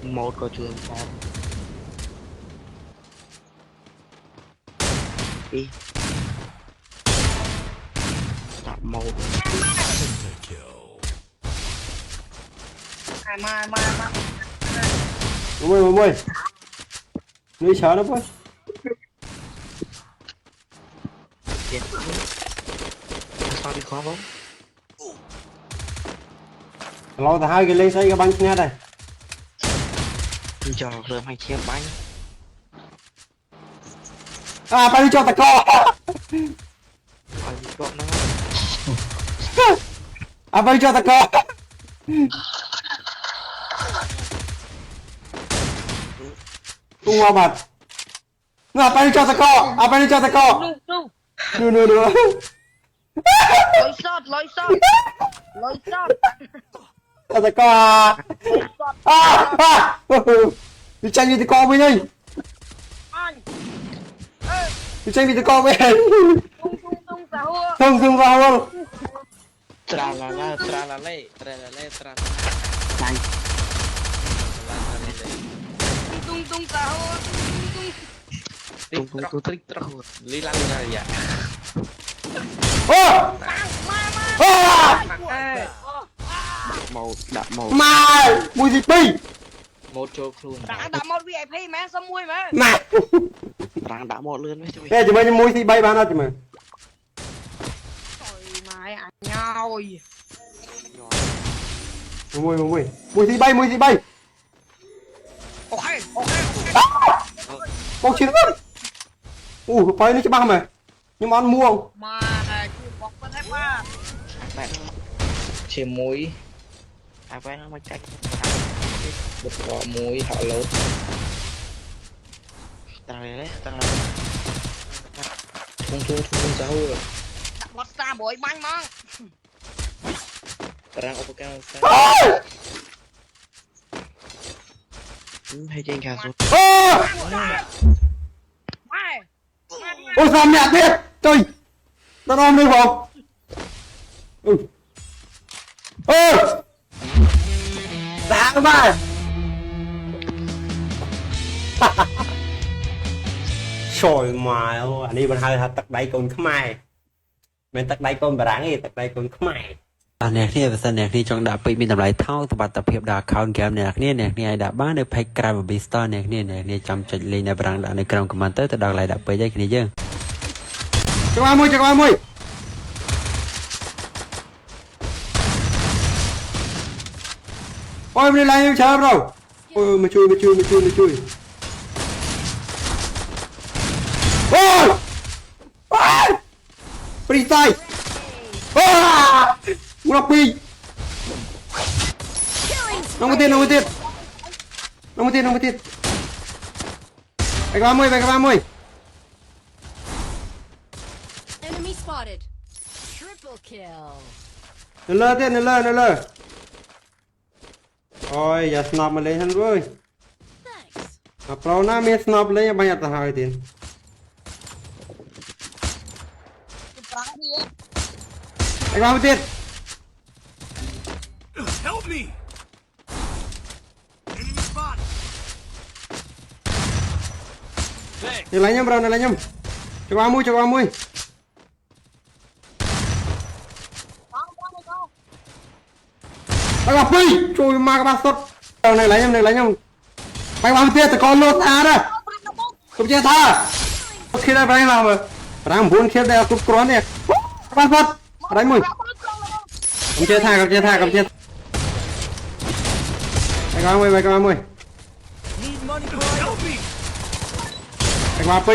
một có trường sao đi đặt một mười nuôi sợ nó quá tiền sao đi khó không lo ta hai cái lên xây cái bánh nghe đây giờ rồi hay chia bánh à bánh cho ta co phải gọn nó à bánh cho ta co tung hoa mặt à bánh cho ta co à bánh cho ta co nữa lối sót cho ta co đi tranh đi ta co với nhỉ đi tranh đi ta co với không vào luôn tra là lê này tung trích trâu lila ya đặt một mà mùi gì pi một chỗ luôn đã một VIP mẹ sao mui mẹ mà đang đã một lươn với chui đây chỉ mấy mùi thì bay bán đâu chỉ mà mày ăn nhau mùi thì bay ok con chiến lắm phải nó cho ba mà nhưng mà ăn mua không mà này chưa bọc có thép qua bạn chia muối bạn nó mới cách bật cỏ muối họ lốt tăng thung rau rồi bật xa bội bánh mà tăng ốp cao hay trên cả rồi ôi sao mẹ biết trời tao ôm đây không giá mà trời mà anh đi bên hai hạt tắc đáy con khmai bên tắc đáy con bà ráng gì tắc đáy con khmai អ្នកនេះបើសិនអ្នកនេះចង់ដាក់ពេកមានតម្លៃថោកសម្បត្តិភាពដល់ account game អ្នកនេះអាចដាក់បាននៅ page ក្រៅ Bobby Store អ្នកនេះចាំចុចលេខនៅប្រាំងដាក់នៅក្រោម comment ទៅដល់កន្លែងដាក់ពេកឲ្យគ្នាយើងចាំមួយអូយមិនឡើងយើងច្រើនđâuអូយមកជួយអូយព្រីសៃngọc pi nông một tiền bài ba mươi Enemy spotted. Triple kill. nó lơ ôi giờ snap mà lên hắn rồi Thanks. à pro na mi snap lên bao nhiêu ta hai tiền bài ba mươi tiền Help me! Enemy spot! này lấy nhầm cho ba mươi bài ba pi chui ma các bạn tốt này lấy nhầm bài ba mươi tiền thì con lột tha đó không chơi tha khi đây bài nào mà đang buồn khi đây cúp cron này các bạn tốt đánh mùi không chơi tha bài ba mươi Need money for help me! bài ba pi